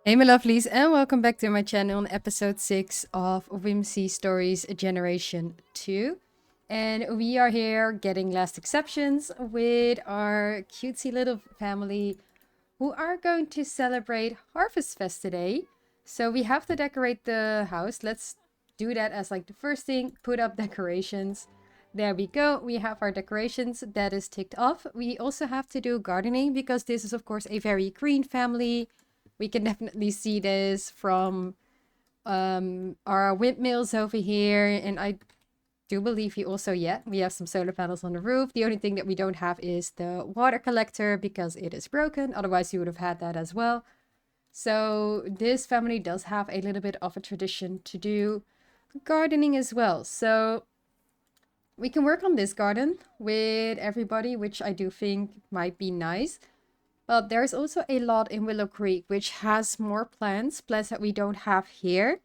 Hey my lovelies, and welcome back to my channel on episode 6 of Whimsy Stories Generation 2. And we are here getting last exceptions with our cutesy little family who are going to celebrate Harvestfest today. So we have to decorate the house. Let's do that as like the first thing, put up decorations. There we go. We have our decorations. That is ticked off. We also have to do gardening because this is of course a very green family. We can definitely see this from our windmills over here. And I do believe we also, yeah, we have some solar panels on the roof. The only thing that we don't have is the water collector because it is broken. Otherwise, you would have had that as well. So this family does have a little bit of a tradition to do gardening as well. So we can work on this garden with everybody, which I do think might be nice. But there's also a lot in Willow Creek, which has more plants that we don't have here.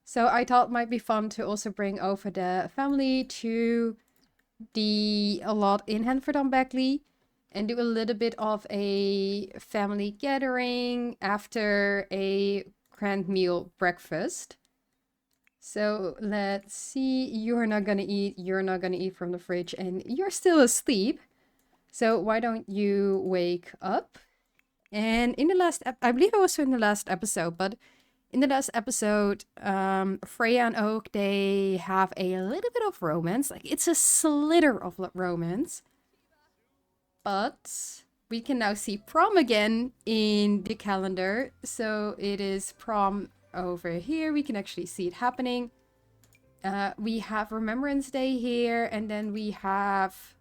So I thought it might be fun to also bring over the family to the a lot in Hanford on Beckley and do a little bit of a family gathering after a grand meal breakfast. So let's see. You're not gonna eat. You're not gonna eat from the fridge, and you're still asleep. So why don't you wake up? And in the I believe I was in the last episode, but in the last episode, Freya and Oak, they have a little bit of romance. Like, it's a slither of romance. But we can now see prom again in the calendar. So it is prom over here. We can actually see it happening. We have Remembrance Day here, and then we have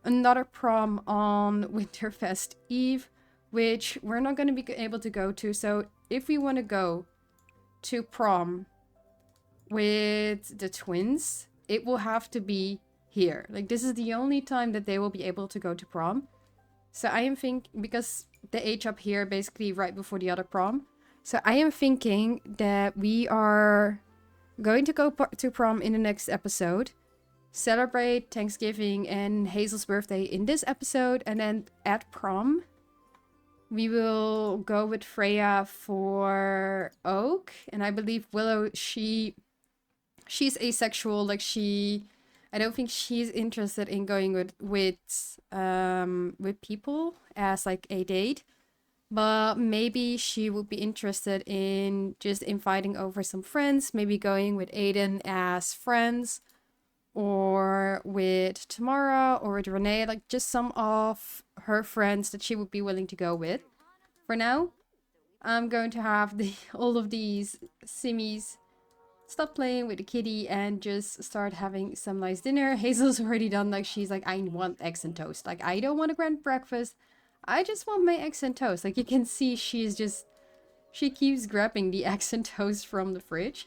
another prom on Winterfest Eve, which we're not going to be able to go to. So if we want to go to prom with the twins, it will have to be here. Like, this is the only time that they will be able to go to prom. So I am thinking, because the age up here basically right before the other prom. So I am thinking that we are going to go to prom in the next episode, celebrate Thanksgiving and Hazel's birthday in this episode, and then at prom we will go with Freya for Oak. And I believe Willow, she's asexual. Like, I don't think she's interested in going with people as like a date. But maybe she would be interested in just inviting over some friends, maybe going with Aiden as friends, or with Tamara, or with Renee, like just some of her friends that she would be willing to go with. For now, I'm going to have all of these simmies stop playing with the kitty and just start having some nice dinner. Hazel's already done, like, she's like, I want eggs and toast. Like, I don't want a grand breakfast. I just want my eggs and toast. Like, you can see she keeps grabbing the eggs and toast from the fridge.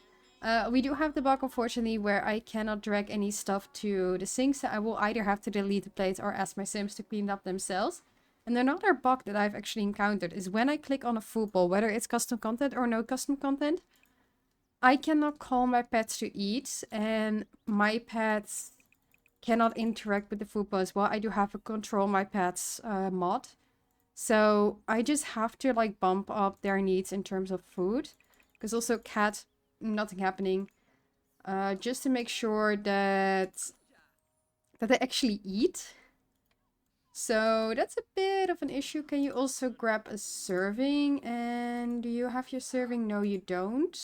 We do have the bug, unfortunately, where I cannot drag any stuff to the sink, so I will either have to delete the plates or ask my sims to clean it up themselves. And another bug that I've actually encountered is when I click on a food bowl, whether it's custom content or no custom content, I cannot call my pets to eat, and my pets cannot interact with the food bowl as well. I do have a control my pets mod. So I just have to like bump up their needs in terms of food. Because also cat, nothing happening. Just to make sure that they actually eat. So that's a bit of an issue. Can you also grab a serving? And do you have your serving? No, you don't.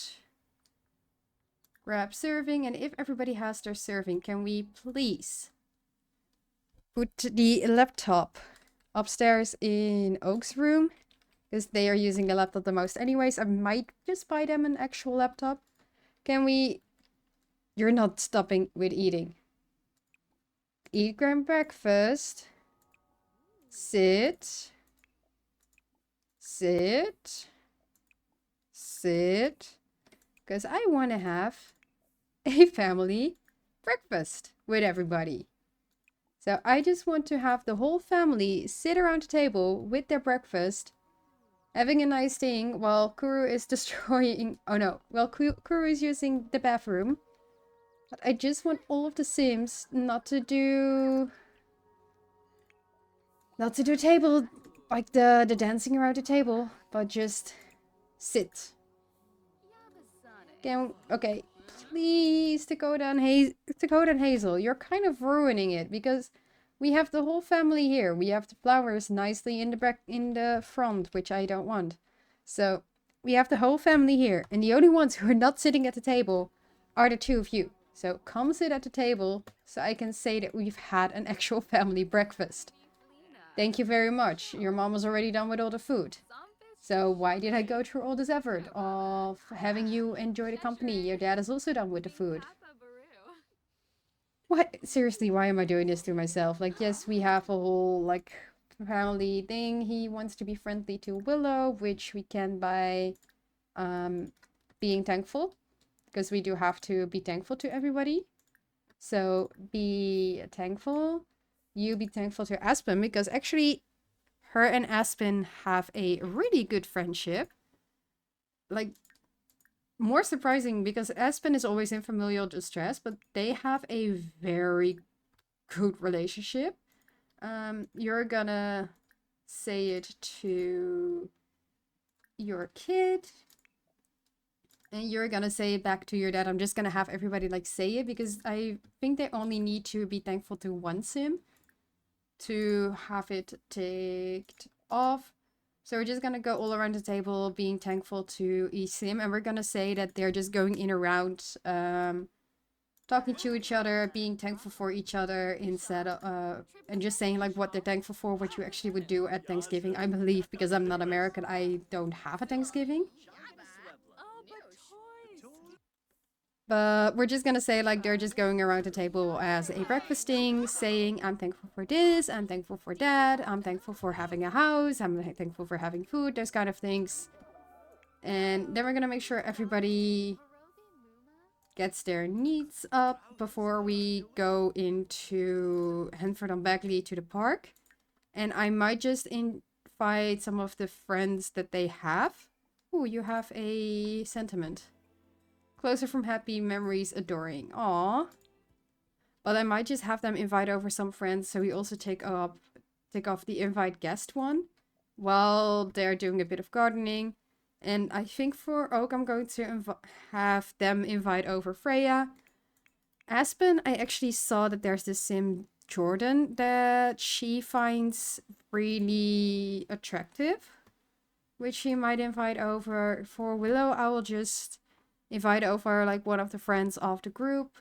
Grab serving. And if everybody has their serving, can we please put the laptop upstairs in Oak's room? Because they are using the laptop the most anyways. I might just buy them an actual laptop. Can we... You're not stopping with eating. Eat grand breakfast. Sit. Sit. Sit. Because I want to have a family breakfast with everybody. So I just want to have the whole family sit around the table with their breakfast, having a nice thing while Kuru is destroying... Oh no, well, Kuru is using the bathroom. But I just want all of the Sims not to do table, like the dancing around the table, but just Sit. Okay, please, Dakota and Hazel, you're kind of ruining it because we have the whole family here. We have the flowers nicely in the back, in the front, which I don't want. So we have the whole family here, and the only ones who are not sitting at the table are the two of you. So come sit at the table so I can say that we've had an actual family breakfast. Thank you very much. Your mom was already done with all the food. So why did I go through all this effort of having you enjoy the company? Your dad is also done with the food. What? Seriously, why am I doing this to myself? Like, yes, we have a whole, like, family thing. He wants to be friendly to Willow, which we can by being thankful. Because we do have to be thankful to everybody. So be thankful. You be thankful to Aspen, because actually her and Aspen have a really good friendship. Like, more surprising because Aspen is always in familial distress, but they have a very good relationship. You're gonna say it to your kid. And you're gonna say it back to your dad. I'm just gonna have everybody like say it because I think they only need to be thankful to one sim to have it ticked off. So we're just gonna go all around the table being thankful to each sim, and we're gonna say that they're just going in around talking to each other, being thankful for each other instead of and just saying like what they're thankful for, what you actually would do at Thanksgiving. I believe because I'm not American, I don't have a Thanksgiving. But we're just gonna say like they're just going around the table as a breakfasting, saying I'm thankful for this, I'm thankful for that, I'm thankful for having a house, I'm thankful for having food, those kind of things. And then we're gonna make sure everybody gets their needs up before we go into Hanford on Bagley to the park. And I might just invite some of the friends that they have. Ooh, you have a sentiment. Closer from happy memories, adoring. Aww. But I might just have them invite over some friends so we also take off the invite guest one while they're doing a bit of gardening. And I think for Oak, I'm going to have them invite over Freya. Aspen, I actually saw that there's this sim Jordan that she finds really attractive, which she might invite over. For Willow, I will just invite over like one of the friends of the group,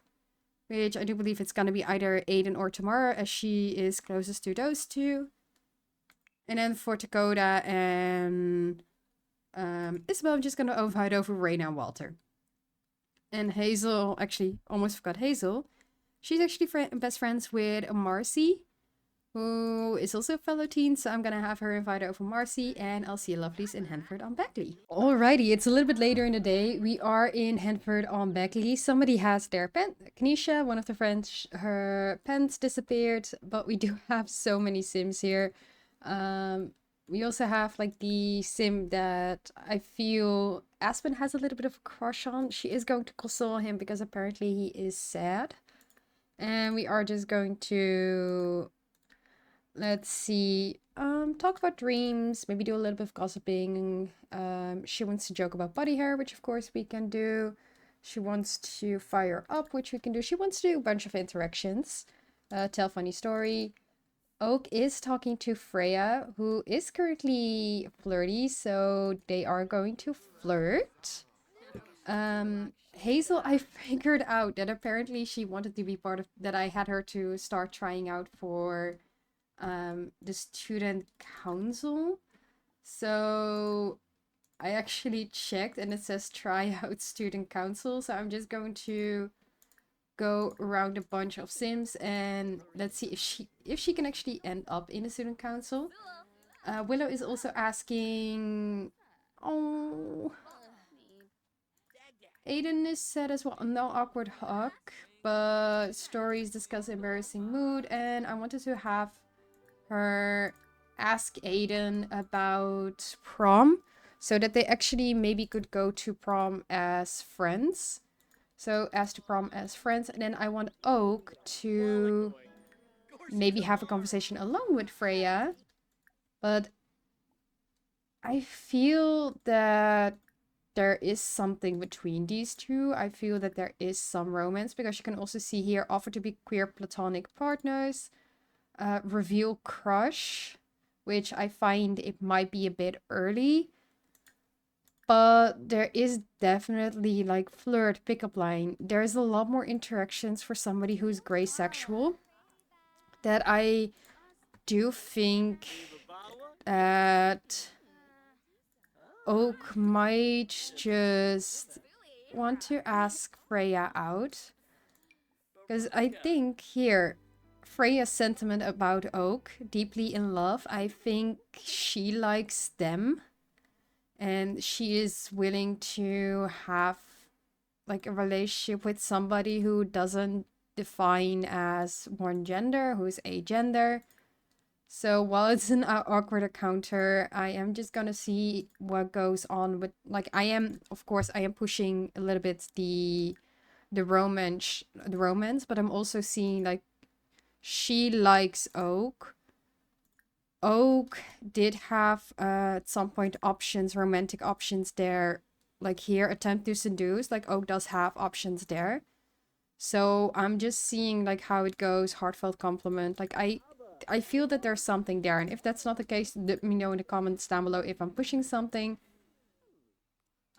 which I do believe it's gonna be either Aiden or Tamara, as she is closest to those two. And then for Dakota and Isabel, I'm just gonna invite over Raina and Walter. And Hazel, actually, almost forgot Hazel. She's actually best friends with Marcy, who is also a fellow teen, so I'm gonna have her invite over Marcy, and I'll see you lovelies in Hanford on Bagley. Alrighty, it's a little bit later in the day. We are in Hanford on Bagley. Somebody has their pen. Kanisha, one of the friends, her pens disappeared, but we do have so many sims here. We also have like the sim that I feel Aspen has a little bit of a crush on. She is going to console him because apparently he is sad. And we are just going to, let's see, talk about dreams, maybe do a little bit of gossiping. She wants to joke about body hair, which of course we can do. She wants to fire up, which we can do. She wants to do a bunch of interactions, tell funny story. Oak is talking to Freya, who is currently flirty, so they are going to flirt. Hazel, I figured out that apparently she wanted to be part of, that I had her to start trying out for the student council. So I actually checked and it says try out student council. So I'm just going to go around a bunch of sims and let's see if she can actually end up in the student council. Willow is also asking, oh, Aiden is said as well, no awkward hug, but stories discuss embarrassing mood, and I wanted to have her ask Aiden about prom so that they actually maybe could go to prom as friends. So ask to prom as friends, and then I want Oak to maybe have a conversation alone with Freya. But I feel that there is something between these two. I feel that there is some romance, because you can also see here offer to be queer platonic partners, reveal crush, which I find it might be a bit early, but there is definitely like flirt, pickup line. There's a lot more interactions for somebody who's gray sexual, that I do think that Oak might just want to ask Freya out. Because I think here, Freya's sentiment about Oak, deeply in love, I think she likes them. And she is willing to have like a relationship with somebody who doesn't define as one gender, who's a gender. So while it's an awkward encounter, I am just gonna see what goes on with, like, I am, of course, I am pushing a little bit the romance, but I'm also seeing like she likes Oak. Oak did have at some point options, romantic options there. Like here, attempt to seduce, like Oak does have options there. So I'm just seeing like how it goes, heartfelt compliment. Like I feel that there's something there. And if that's not the case, let me know in the comments down below if I'm pushing something.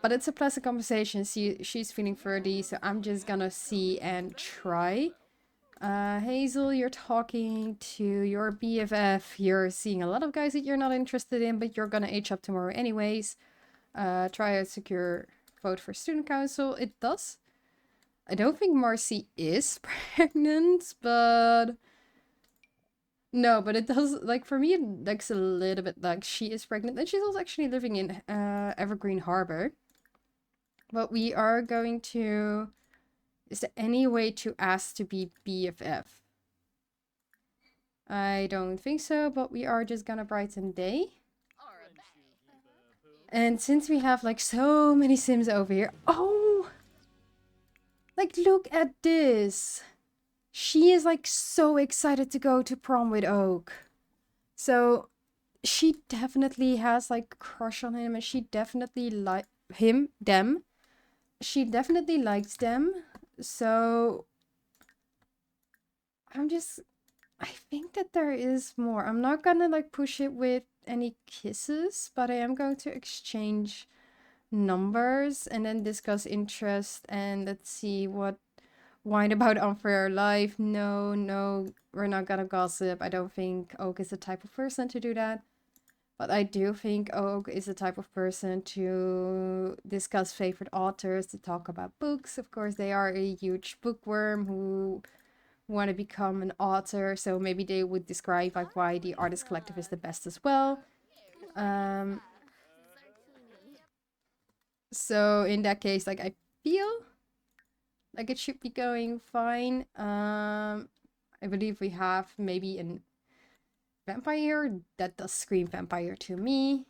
But it's a pleasant conversation. She's feeling flirty, so I'm just gonna see and try. Hazel, you're talking to your BFF. You're seeing a lot of guys that you're not interested in, but you're gonna age up tomorrow anyways. Try a secure vote for student council. It does. I don't think Marcy is pregnant, but... No, but it does, like, for me, it looks a little bit like she is pregnant. And she's also actually living in Evergreen Harbor. But we are going to... Is there any way to ask to be BFF? I don't think so, but we are just gonna brighten day. And since we have like so many Sims over here... Oh! Like, look at this! She is like so excited to go to prom with Oak. So she definitely has like a crush on him, and she definitely like them. She definitely likes them. So I think that there is more. I'm not gonna like push it with any kisses, but I am going to exchange numbers and then discuss interest, and let's see what whine about unfair life. No, we're not gonna gossip. I don't think Oak is the type of person to do that. But I do think Oak is the type of person to discuss favorite authors, to talk about books. Of course, they are a huge bookworm who want to become an author, so maybe they would describe like why the artist collective is the best as well. So in that case, like, I feel like it should be going fine. I believe we have maybe a vampire. That does scream vampire to me.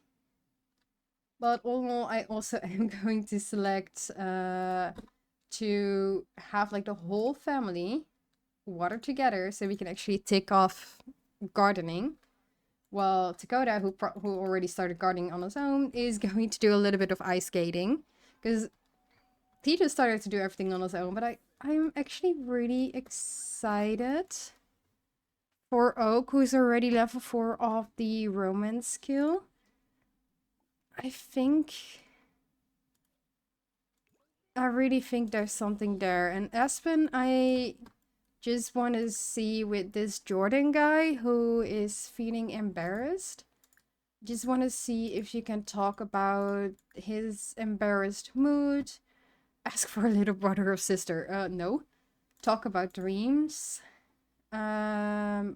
But all I also am going to select to have like the whole family water together, so we can actually tick off gardening. Well, Dakota, who already started gardening on his own, is going to do a little bit of ice skating, because he just started to do everything on his own. But I'm actually really excited for Oak, who's already level 4 of the romance skill. I really think there's something there. And Aspen, I just want to see with this Jordan guy who is feeling embarrassed. Just want to see if you can talk about his embarrassed mood. Ask for a little brother or sister. No. Talk about dreams. Ask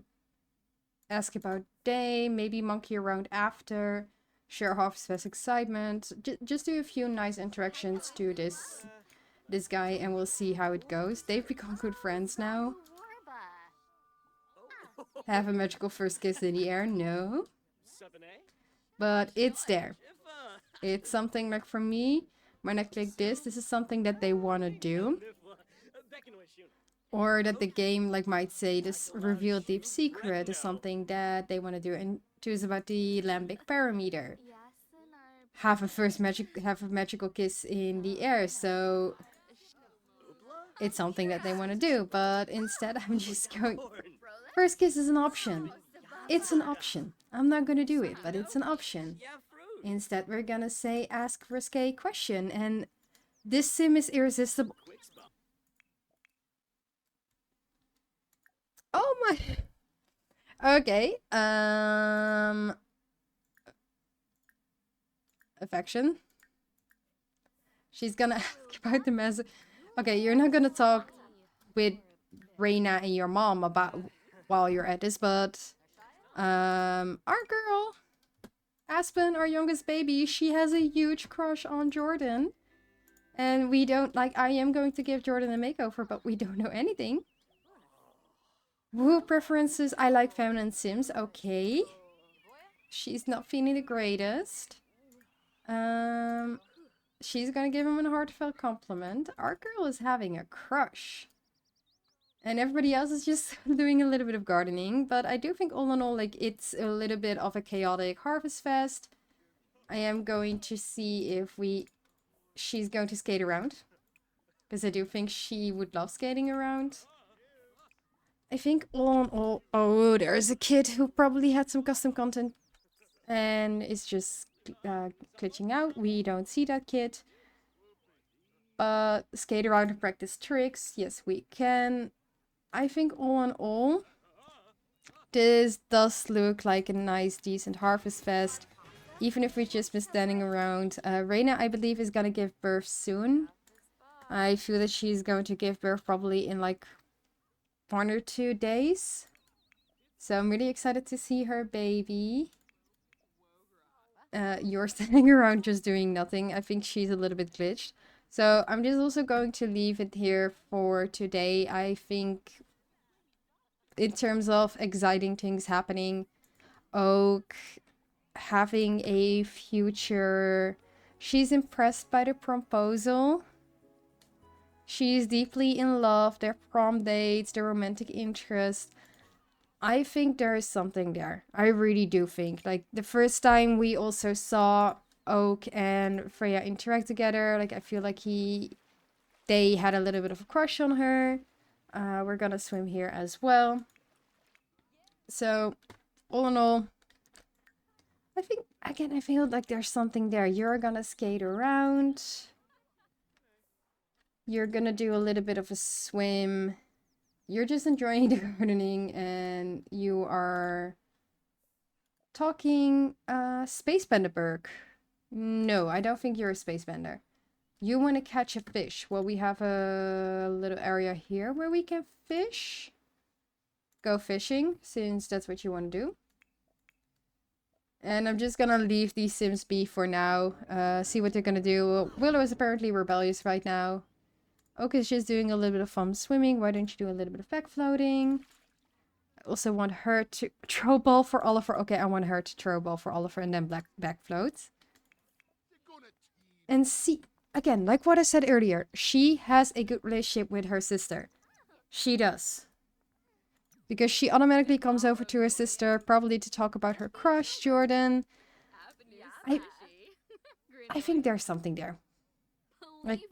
about day. Maybe monkey around after. Share Harvestfest excitement. Just do a few nice interactions to this guy, and we'll see how it goes. They've become good friends now. Have a magical first kiss in the air? No. But it's there. It's something like, for me, when I click this is something that they want to do. Or that the game like might say this reveal deep secret is something that they want to do. And choose about the lambic parameter. have a magical kiss in the air. So it's something that they want to do, but instead I'm just going. First kiss is an option. It's an option. I'm not gonna do it, but it's an option. Instead, we're gonna say ask risque question, and this sim is irresistible. Oh my. Okay. Affection. She's gonna ask about the mess. Okay, you're not gonna talk with Reina and your mom about while you're at this, but our girl Aspen, our youngest baby, she has a huge crush on Jordan. And we don't, like, I am going to give Jordan a makeover, but we don't know anything. Woo preferences, I like feminine sims, okay. She's not feeling the greatest. She's gonna give him a heartfelt compliment. Our girl is having a crush. And everybody else is just doing a little bit of gardening. But I do think all in all, like, it's a little bit of a chaotic Harvestfest. I am going to see if she's going to skate around. Because I do think she would love skating around. I think all in all... Oh, there's a kid who probably had some custom content. And is just glitching out. We don't see that kid. But skate around and practice tricks. Yes, we can. I think all in all, this does look like a nice, decent Harvestfest. Even if we've just been standing around. Reina, I believe, is gonna give birth soon. I feel that she's going to give birth probably in like 1 or 2 days. So I'm really excited to see her baby. You're standing around just doing nothing. I think she's a little bit glitched. So I'm just also going to leave it here for today. I think in terms of exciting things happening, Oak having a future. She's impressed by the proposal. She's deeply in love, their prom dates, their romantic interest. I think there is something there. I really do think. Like, the first time we also saw Oak and Freya interact together, like, I feel like they had a little bit of a crush on her. We're gonna swim here as well. So, all in all, I think, again, I feel like there's something there. You're gonna skate around. You're gonna do a little bit of a swim. You're just enjoying the gardening, and you are talking Space Benderberg. No, I don't think you're a space bender. You want to catch a fish. Well, we have a little area here where we can fish. Go fishing, since that's what you want to do. And I'm just gonna leave these sims be for now. See what they're gonna do. Willow is apparently rebellious right now. Oak is just doing a little bit of fun swimming. Why don't you do a little bit of back floating? I also want her to throw ball for Oliver. Okay, I want her to throw ball for Oliver and then back float. And see, again, like what I said earlier, she has a good relationship with her sister. She does. Because she automatically comes over to her sister, probably to talk about her crush, Jordan. I think there's something there. Like,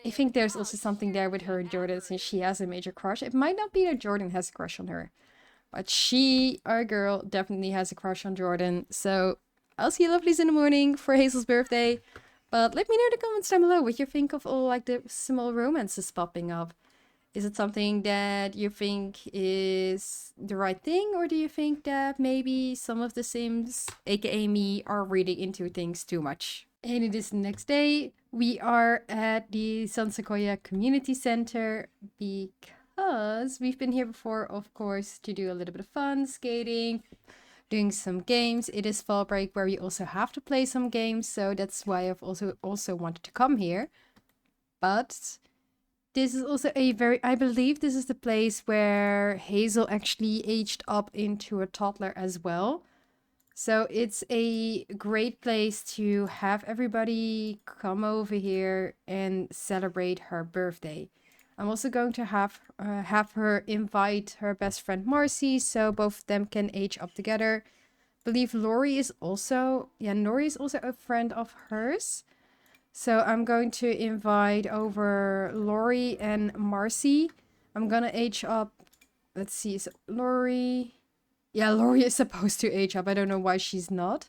I think there's also something there with her and Jordan, since she has a major crush. It might not be that Jordan has a crush on her, but she, our girl, definitely has a crush on Jordan. So I'll see you lovelies in the morning for Hazel's birthday. But let me know in the comments down below what you think of all like the small romances popping up. Is it something that you think is the right thing? Or do you think that maybe some of the Sims, aka me, are reading into things too much? And it is the next day. We are at the San Sequoia Community Center because we've been here before, of course, to do a little bit of fun, skating, doing some games. It is fall break where we also have to play some games, so that's why I've also wanted to come here. But this is also I believe this is the place where Hazel actually aged up into a toddler as well. So it's a great place to have everybody come over here and celebrate her birthday. I'm also going to have her invite her best friend Marcy, so both of them can age up together. believe Lori is also, yeah, Lori is also a friend of hers. So I'm going to invite over Lori and Marcy. I'm gonna age up. Let's see, so Lori. Yeah, Lori is supposed to age up. I don't know why she's not.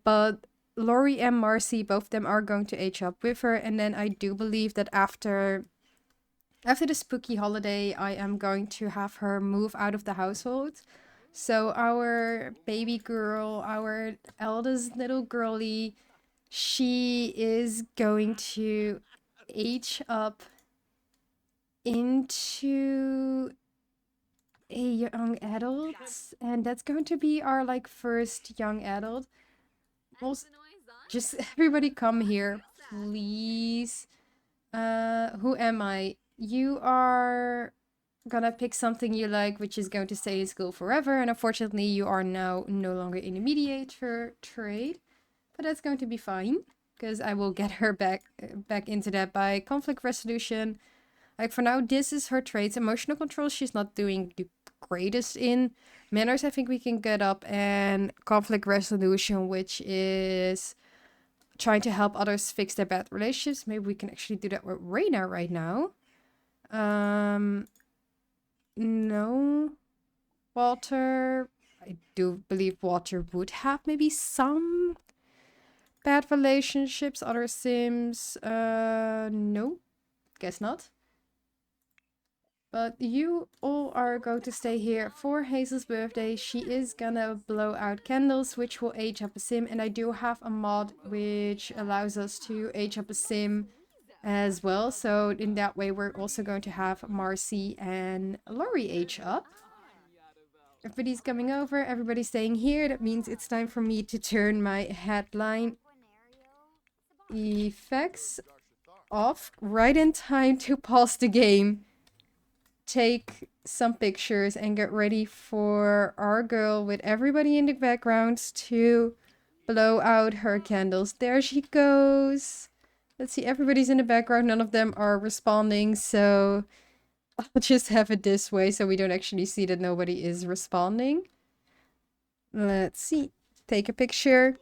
But Lori and Marcy, both of them are going to age up with her. And then I do believe that after the spooky holiday, I am going to have her move out of the household. So our baby girl, our eldest little girly, she is going to age up into a young adult, and that's going to be our like first young adult. Also, just everybody come here, please. Who am I? You are gonna pick something you like, which is going to stay in school forever, and unfortunately you are now no longer in a mediator trade. But that's going to be fine, because I will get her back into that by conflict resolution. Like for now, this is her traits. Emotional control, she's not doing the greatest in. Manners, I think we can get up, and conflict resolution, which is trying to help others fix their bad relationships. Maybe we can actually do that with Reina right now. No. Walter, I do believe Walter would have maybe some bad relationships, other Sims. No, guess not. But you all are going to stay here for Hazel's birthday. She is gonna blow out candles, which will age up a sim. And I do have a mod which allows us to age up a sim as well. So in that way, we're also going to have Marcy and Lori age up. Everybody's coming over, everybody's staying here. That means it's time for me to turn my headline effects off right in time to pause the game, take some pictures, and get ready for our girl with everybody in the background to blow out her candles. There she goes. Let's see, everybody's in the background. None of them are responding, so I'll just have it this way so we don't actually see that nobody is responding. Let's see. Take a picture.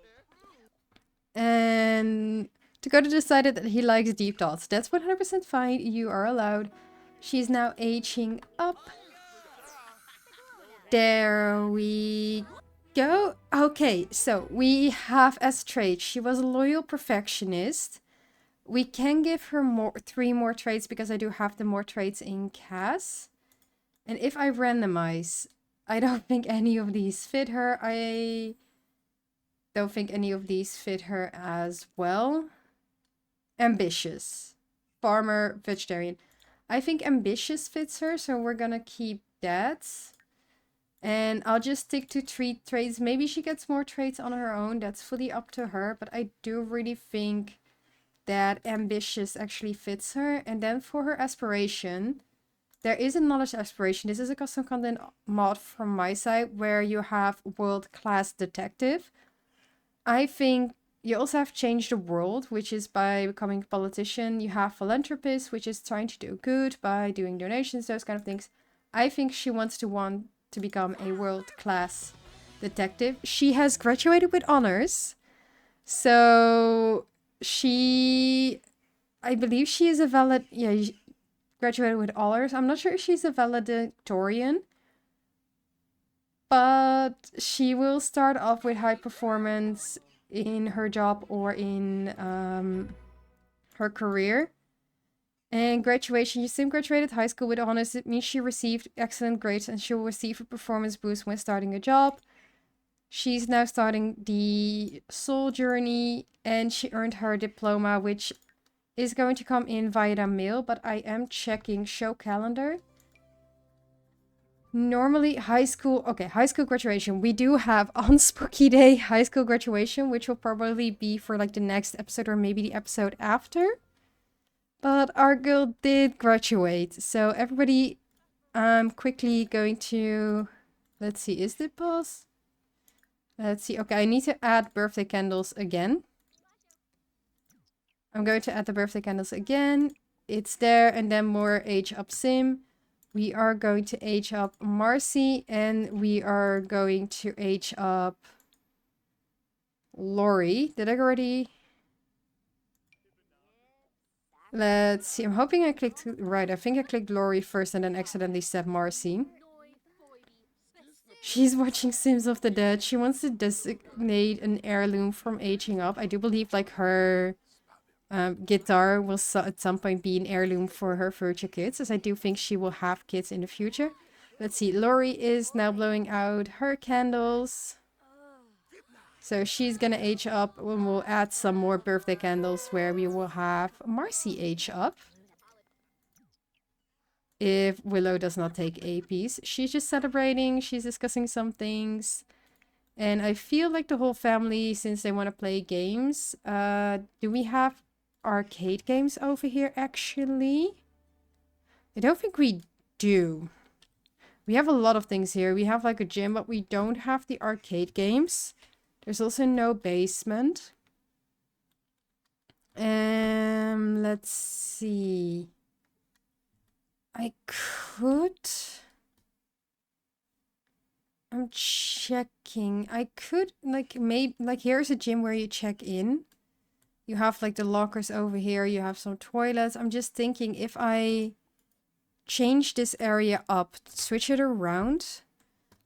And Dakota decided that he likes deep thoughts. That's 100% fine. You are allowed. She's now aging up. There we go. Okay, so we have as trait, she was a loyal perfectionist. We can give her 3 more traits because I do have the more traits in Cass. And if I randomize, I don't think any of these fit her. I don't think any of these fit her as well. Ambitious. Farmer, vegetarian. I think ambitious fits her, so we're gonna keep that. And I'll just stick to 3 traits. Maybe she gets more traits on her own. That's fully up to her. But I do really think that ambitious actually fits her. And then for her aspiration, there is a knowledge aspiration. This is a custom content mod from my side where you have world-class detective. I think you also have changed the world, which is by becoming a politician. You have philanthropist, which is trying to do good by doing donations, those kind of things. I think she wants to become a world-class detective. She has graduated with honors. So I believe she is a valid, yeah, graduated with honors. I'm not sure if she's a valedictorian, but she will start off with high performance in her job or in her career. And graduation, you sim graduated high school with honors. It means she received excellent grades and she will receive a performance boost when starting a job. She's now starting the soul journey and she earned her diploma, which is going to come in via the mail, but I am checking show calendar. Normally high school graduation. We do have on Spooky Day high school graduation, which will probably be for like the next episode or maybe the episode after. But our girl did graduate. So everybody, I'm quickly going to, let's see, is the pause? Let's see. Okay, I need to add birthday candles again. I'm going to add the birthday candles again. It's there, and then more age up sim. We are going to age up Marcy, and we are going to age up Lori. Did I already... Let's see. I'm hoping I clicked right. I think I clicked Lori first and then accidentally said Marcy. She's watching Sims of the Dead. She wants to designate an heirloom from aging up. I do believe like her guitar will at some point be an heirloom for her future kids, as I do think she will have kids in the future. Let's see. Lori is now blowing out her candles. So she's gonna age up, and we'll add some more birthday candles where we will have Marcy age up. If Willow does not take a piece. She's just celebrating, she's discussing some things. And I feel like the whole family, since they want to play games, do we have arcade games over here actually? I don't think we do. We have a lot of things here. We have like a gym, but we don't have the arcade games. There's also no basement. Let's see. I could... I'm checking. I could, like, maybe... Like, here's a gym where you check in. You have, like, the lockers over here. You have some toilets. I'm just thinking if I change this area up, switch it around,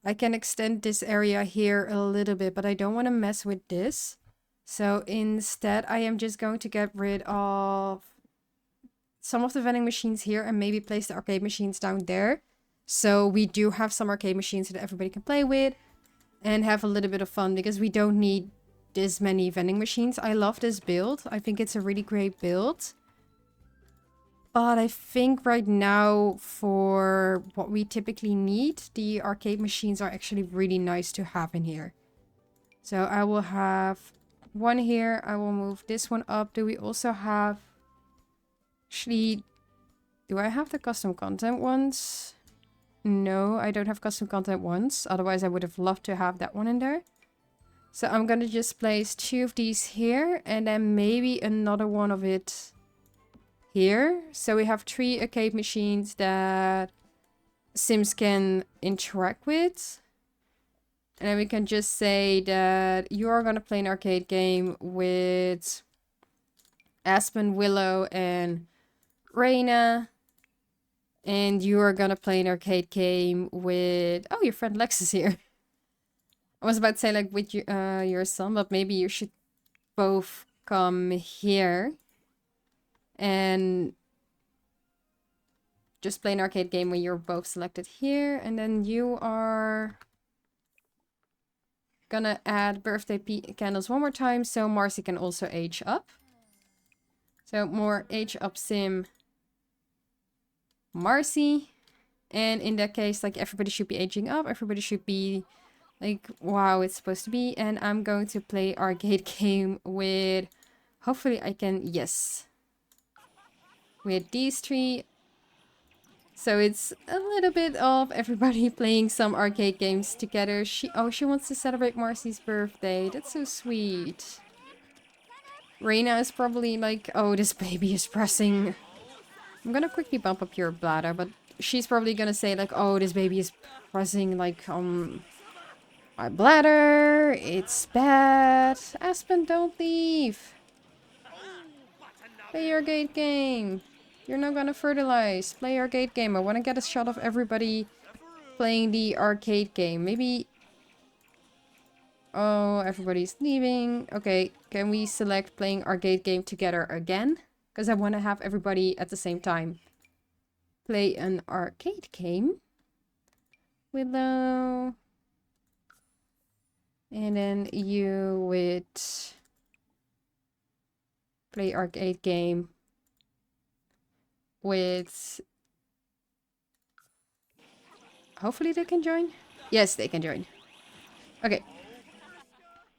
I can extend this area here a little bit, but I don't want to mess with this. So instead, I am just going to get rid of some of the vending machines here and maybe place the arcade machines down there. So we do have some arcade machines that everybody can play with and have a little bit of fun, because we don't need this many vending machines. I love this build. I think it's a really great build. But I think right now, for what we typically need, the arcade machines are actually really nice to have in here. So I will have one here. I will move this one up. Do we also have... Actually, do I have the custom content ones? No, I don't have custom content ones. Otherwise, I would have loved to have that one in there. So I'm going to just place 2 of these here. And then maybe another one of it here. So we have 3 arcade machines that Sims can interact with. And then we can just say that you are going to play an arcade game with Aspen, Willow, and Reina. And you are going to play an arcade game with... Oh, your friend Lex is here. I was about to say like with your son, but maybe you should both come here. And just play an arcade game when you're both selected here. And then you are gonna add birthday candles one more time, so Marcy can also age up. So more age up sim Marcy. And in that case, like, everybody should be aging up. Everybody should be like, wow, it's supposed to be. And I'm going to play arcade game with... Hopefully I can... Yes. With these 3. So it's a little bit of everybody playing some arcade games together. She wants to celebrate Marcy's birthday. That's so sweet. Reina is probably like, oh, this baby is pressing. I'm gonna quickly bump up your bladder, but she's probably gonna say like, oh, this baby is pressing like my bladder. It's bad. Aspen, don't leave. Play your arcade game. You're not gonna fertilize. Play your arcade game. I want to get a shot of everybody playing the arcade game. Maybe... Oh, everybody's leaving. Okay, can we select playing arcade game together again? Because I want to have everybody at the same time play an arcade game. Willow. And then you would play arcade game with... Hopefully they can join. Yes, they can join. Okay.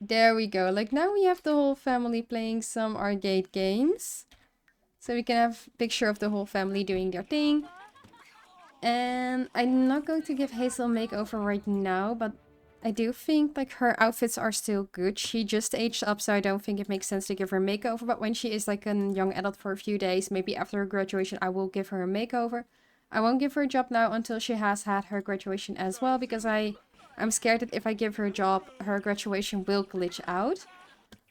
There we go. Like, now we have the whole family playing some arcade games. So we can have a picture of the whole family doing their thing. And I'm not going to give Hazel a makeover right now, but I do think like her outfits are still good. She just aged up, so I don't think it makes sense to give her a makeover. But when she is like a young adult for a few days, maybe after her graduation, I will give her a makeover. I won't give her a job now until she has had her graduation as well, because I'm scared that if I give her a job, her graduation will glitch out.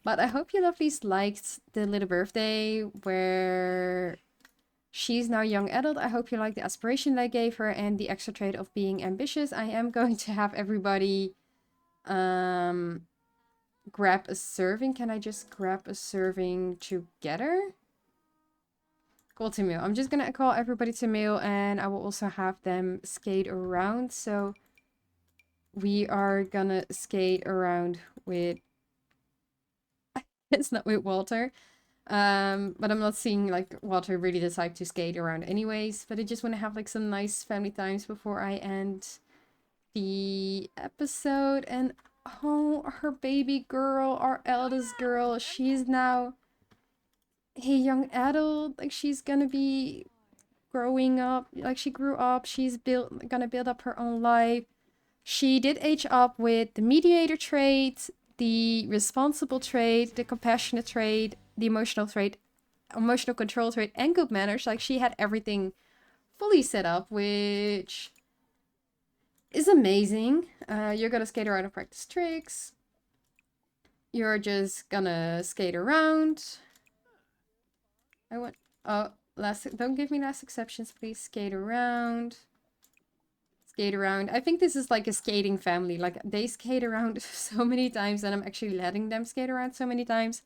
But I hope you lovelies liked the little birthday where she's now a young adult. I hope you like the aspiration that I gave her and the extra trait of being ambitious. I am going to have everybody grab a serving. Can I just grab a serving together? Call to meal. I'm just gonna call everybody to meal, and I will also have them skate around. So we are gonna skate around with it's not with Walter. But I'm not seeing like Walter really the type to skate around anyways. But I just want to have like some nice family times before I end the episode. And oh, her baby girl, our eldest girl, she's now a young adult. Like she's gonna be growing up. Like she grew up. She's gonna build up her own life. She did age up with the mediator trait, the responsible trait, the compassionate trait, the emotional trait, emotional control trait, and good manners. Like she had everything fully set up, which is amazing. You're gonna skate around and practice tricks. You're just gonna skate around. Don't give me last exceptions, please. Skate around. Skate around. I think this is like a skating family. Like they skate around so many times and I'm actually letting them skate around so many times.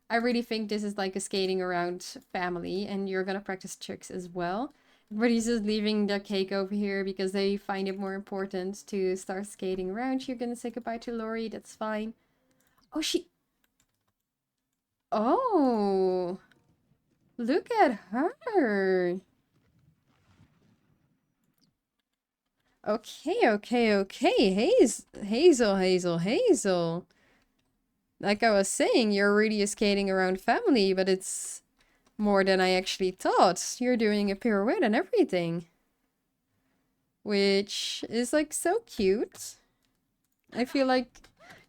I really think this is like a skating around family and you're gonna practice tricks as well. Everybody's just leaving their cake over here because they find it more important to start skating around. You're gonna say goodbye to Lori, that's fine. Oh, Oh! Look at her! Okay. Hazel. Like I was saying, you're really a skating around family, but it's more than I actually thought. You're doing a pirouette and everything. Which is like so cute. I feel like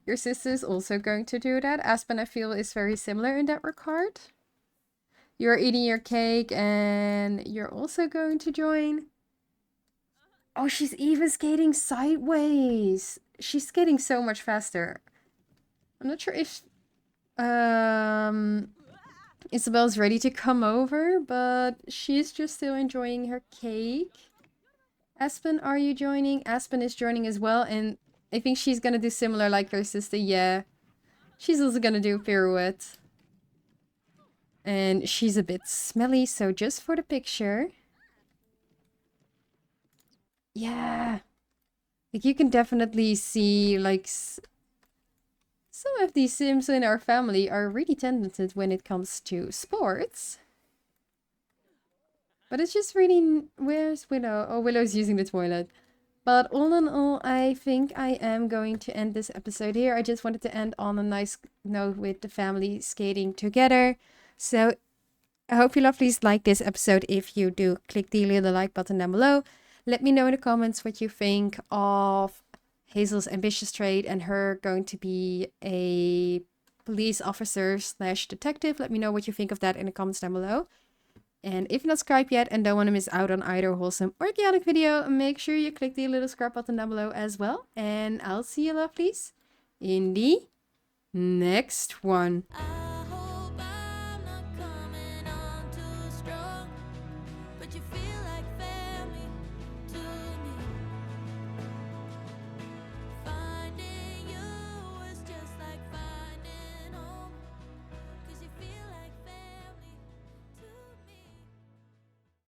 your sister's also going to do that. Aspen, I feel, is very similar in that regard. You're eating your cake and you're also going to join. Oh, she's even skating sideways. She's skating so much faster. I'm not sure if Isabel's ready to come over, but she's just still enjoying her cake. Aspen, are you joining? Aspen is joining as well, and I think she's gonna do similar like her sister, yeah. She's also gonna do a pirouette. And she's a bit smelly, so just for the picture. Yeah. Like you can definitely see like some of these Sims in our family are really talented when it comes to sports. But it's just really... Where's Willow? Oh, Willow's using the toilet. But all in all, I think I am going to end this episode here. I just wanted to end on a nice note with the family skating together. So I hope you lovelies like this episode. If you do, click the little like button down below. Let me know in the comments what you think of Hazel's ambitious trait and her going to be a police officer / detective. Let me know what you think of that in the comments down below. And if you're not subscribed yet and don't want to miss out on either wholesome or chaotic video, make sure you click the little subscribe button down below as well. And I'll see you lovelies in the next one.